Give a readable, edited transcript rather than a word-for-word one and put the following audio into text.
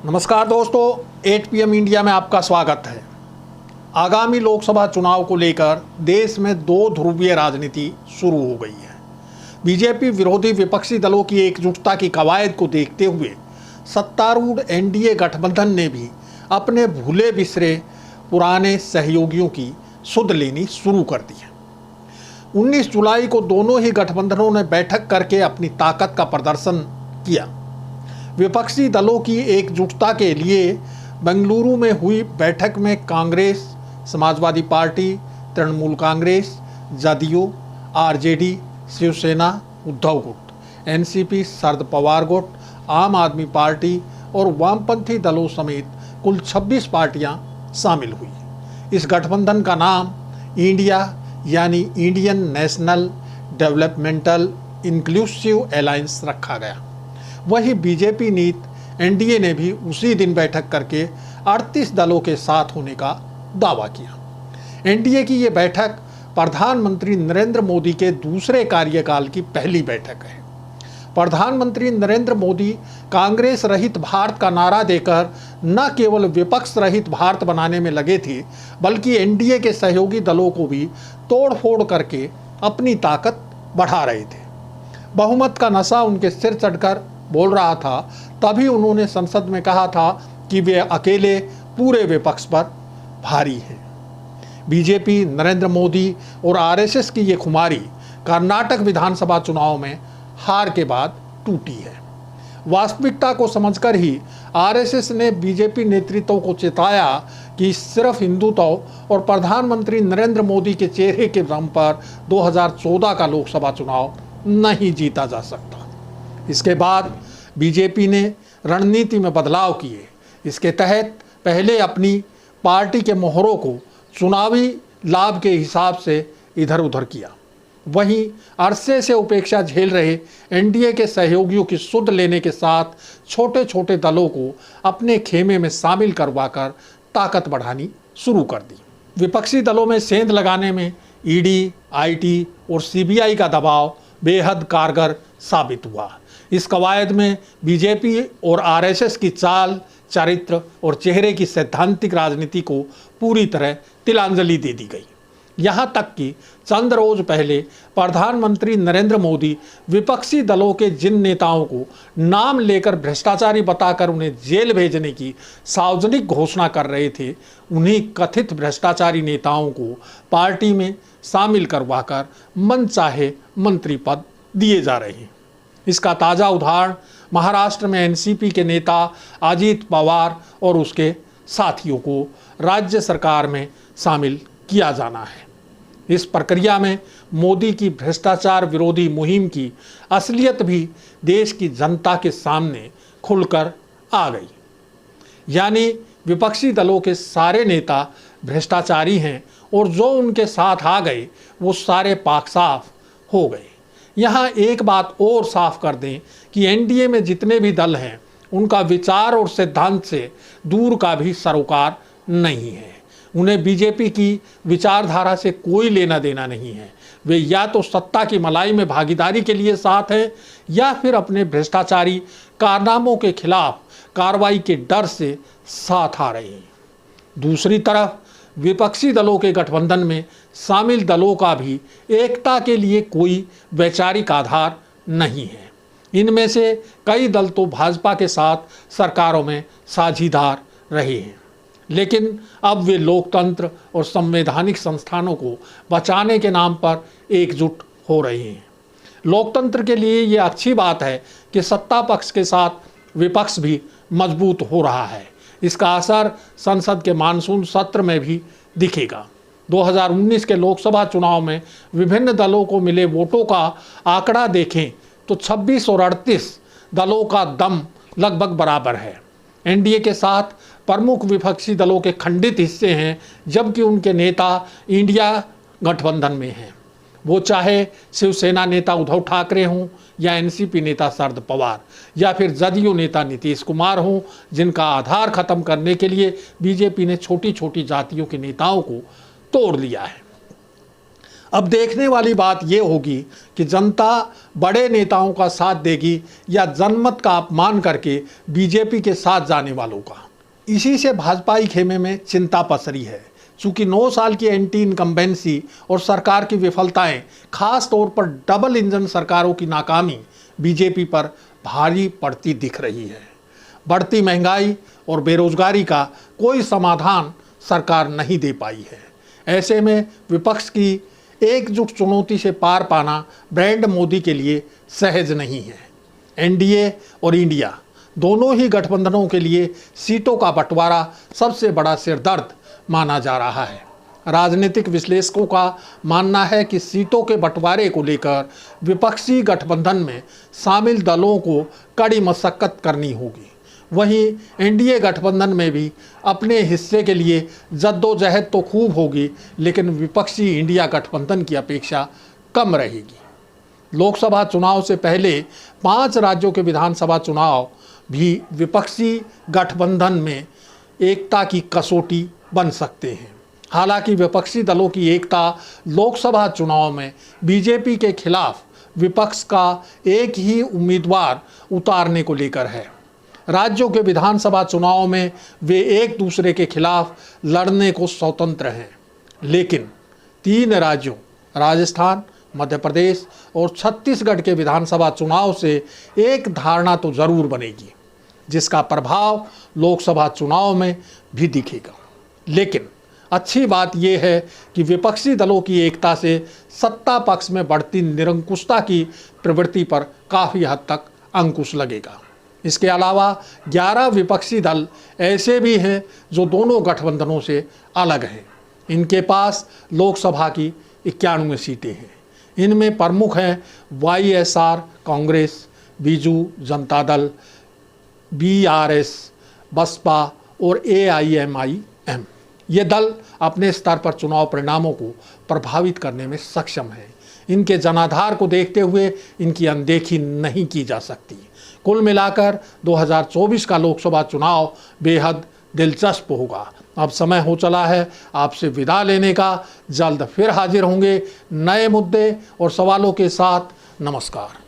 नमस्कार दोस्तों, 8 PM India में आपका स्वागत है। आगामी लोकसभा चुनाव को लेकर देश में दो ध्रुवीय राजनीति शुरू हो गई है। बीजेपी विरोधी विपक्षी दलों की एकजुटता की कवायद को देखते हुए सत्तारूढ़ एनडीए गठबंधन ने भी अपने भूले बिसरे पुराने सहयोगियों की सुध लेनी शुरू कर दी है। 19 जुलाई को दोनों ही गठबंधनों ने बैठक करके अपनी ताकत का प्रदर्शन किया। विपक्षी दलों की एकजुटता के लिए बेंगलुरु में हुई बैठक में कांग्रेस, समाजवादी पार्टी, तृणमूल कांग्रेस, जदयू, आरजेडी, शिवसेना, उद्धव गुट, एनसीपी, शरद पवार गुट, आम आदमी पार्टी और वामपंथी दलों समेत कुल 26 पार्टियां शामिल हुई। इस गठबंधन का नाम इंडिया यानी Indian national developmental inclusive alliance रखा गया। वहीं बीजेपी नीत एनडीए ने भी उसी दिन बैठक करके 38 दलों के साथ होने का दावा किया। एनडीए की ये बैठक प्रधानमंत्री नरेंद्र मोदी के दूसरे कार्यकाल की पहली बैठक है। प्रधानमंत्री नरेंद्र मोदी कांग्रेस रहित भारत का नारा देकर न केवल विपक्ष रहित भारत बनाने में लगे थे, बल्कि एनडीए के सहयोगी दलों को भी तोड़फोड़ करके अपनी ताकत बढ़ा रहे थे। बहुमत का नशा उनके सिर चढ़कर बोल रहा था। तभी उन्होंने संसद में कहा था कि वे अकेले पूरे विपक्ष पर भारी हैं। बीजेपी, नरेंद्र मोदी और आरएसएस की ये खुमारी कर्नाटक विधानसभा चुनाव में हार के बाद टूटी है। वास्तविकता को समझकर ही आरएसएस ने बीजेपी नेतृत्व को चेताया कि सिर्फ हिंदुत्व और प्रधानमंत्री नरेंद्र मोदी के चेहरे के दम पर 2014 का लोकसभा चुनाव नहीं जीता जा सकता। इसके बाद बीजेपी ने रणनीति में बदलाव किए। इसके तहत पहले अपनी पार्टी के मोहरों को चुनावी लाभ के हिसाब से इधर उधर किया। वहीं अरसे से उपेक्षा झेल रहे एनडीए के सहयोगियों की सुध लेने के साथ छोटे छोटे दलों को अपने खेमे में शामिल करवाकर ताकत बढ़ानी शुरू कर दी। विपक्षी दलों में सेंध लगाने में ईडी, आईटी और सीबीआई का दबाव बेहद कारगर साबित हुआ। इस कवायद में बीजेपी और आरएसएस की चाल, चरित्र और चेहरे की सैद्धांतिक राजनीति को पूरी तरह तिलांजलि दे दी गई। यहाँ तक कि चंद रोज पहले प्रधानमंत्री नरेंद्र मोदी विपक्षी दलों के जिन नेताओं को नाम लेकर भ्रष्टाचारी बताकर उन्हें जेल भेजने की सार्वजनिक घोषणा कर रहे थे, उन्हीं कथित भ्रष्टाचारी नेताओं को पार्टी में शामिल करवाकर मनचाहे मंत्री पद दिए जा रहे हैं। इसका ताज़ा उदाहरण महाराष्ट्र में एनसीपी के नेता अजित पवार और उसके साथियों को राज्य सरकार में शामिल किया जाना है। इस प्रक्रिया में मोदी की भ्रष्टाचार विरोधी मुहिम की असलियत भी देश की जनता के सामने खुलकर आ गई। यानी विपक्षी दलों के सारे नेता भ्रष्टाचारी हैं और जो उनके साथ आ गए वो सारे पाक साफ हो गए। यहाँ एक बात और साफ कर दें कि एनडीए में जितने भी दल हैं उनका विचार और सिद्धांत से दूर का भी सरोकार नहीं है। उन्हें बीजेपी की विचारधारा से कोई लेना देना नहीं है। वे या तो सत्ता की मलाई में भागीदारी के लिए साथ हैं या फिर अपने भ्रष्टाचारी कारनामों के खिलाफ कार्रवाई के डर से साथ आ रहे हैं। दूसरी तरफ विपक्षी दलों के गठबंधन में शामिल दलों का भी एकता के लिए कोई वैचारिक आधार नहीं है। इनमें से कई दल तो भाजपा के साथ सरकारों में साझीदार रहे हैं, लेकिन अब वे लोकतंत्र और संवैधानिक संस्थानों को बचाने के नाम पर एकजुट हो रहे हैं। लोकतंत्र के लिए ये अच्छी बात है कि सत्ता पक्ष के साथ विपक्ष भी मजबूत हो रहा है। इसका असर संसद के मानसून सत्र में भी दिखेगा। 2019 के लोकसभा चुनाव में विभिन्न दलों को मिले वोटों का आंकड़ा देखें तो 26 और 38 दलों का दम लगभग बराबर है। एनडीए के साथ प्रमुख विपक्षी दलों के खंडित हिस्से हैं, जबकि उनके नेता इंडिया गठबंधन में हैं। वो चाहे शिवसेना नेता उद्धव ठाकरे हों या एनसीपी नेता शरद पवार या फिर जदयू नेता नीतीश कुमार हों, जिनका आधार खत्म करने के लिए बीजेपी ने छोटी छोटी जातियों के नेताओं को तोड़ लिया है। अब देखने वाली बात ये होगी कि जनता बड़े नेताओं का साथ देगी या जनमत का अपमान करके बीजेपी के साथ जाने वालों का। इसी से भाजपाई खेमे में चिंता पसरी है। चूंकि 9 साल की एंटी इनकम्बेंसी और सरकार की विफलताएं, खास तौर पर डबल इंजन सरकारों की नाकामी बीजेपी पर भारी पड़ती दिख रही है। बढ़ती महंगाई और बेरोजगारी का कोई समाधान सरकार नहीं दे पाई है। ऐसे में विपक्ष की एकजुट चुनौती से पार पाना ब्रांड मोदी के लिए सहज नहीं है। एनडीए और इंडिया दोनों ही गठबंधनों के लिए सीटों का बंटवारा सबसे बड़ा सिरदर्द माना जा रहा है। राजनीतिक विश्लेषकों का मानना है कि सीटों के बंटवारे को लेकर विपक्षी गठबंधन में शामिल दलों को कड़ी मशक्कत करनी होगी। वहीं एनडीए गठबंधन में भी अपने हिस्से के लिए जद्दोजहद तो खूब होगी, लेकिन विपक्षी इंडिया गठबंधन की अपेक्षा कम रहेगी। लोकसभा चुनाव से पहले 5 राज्यों के विधानसभा चुनाव भी विपक्षी गठबंधन में एकता की कसौटी बन सकते हैं। हालांकि विपक्षी दलों की एकता लोकसभा चुनाव में बीजेपी के खिलाफ विपक्ष का एक ही उम्मीदवार उतारने को लेकर है। राज्यों के विधानसभा चुनाव में वे एक दूसरे के खिलाफ लड़ने को स्वतंत्र हैं, लेकिन 3 राज्यों राजस्थान, मध्य प्रदेश और छत्तीसगढ़ के विधानसभा चुनाव से एक धारणा तो जरूर बनेगी, जिसका प्रभाव लोकसभा चुनाव में भी दिखेगा। लेकिन अच्छी बात यह है कि विपक्षी दलों की एकता से सत्ता पक्ष में बढ़ती निरंकुशता की प्रवृत्ति पर काफ़ी हद तक अंकुश लगेगा। इसके अलावा 11 विपक्षी दल ऐसे भी हैं जो दोनों गठबंधनों से अलग हैं। इनके पास लोकसभा की 91 सीटें हैं। इनमें प्रमुख हैं वाईएसआर कांग्रेस, बीजू जनता दल, बीआरएस, बसपा और एआईएमआईएम। ये दल अपने स्तर पर चुनाव परिणामों को प्रभावित करने में सक्षम हैं। इनके जनाधार को देखते हुए इनकी अनदेखी नहीं की जा सकती। कुल मिलाकर 2024 का लोकसभा चुनाव बेहद दिलचस्प होगा। अब समय हो चला है आपसे विदा लेने का। जल्द फिर हाजिर होंगे नए मुद्दे और सवालों के साथ। नमस्कार।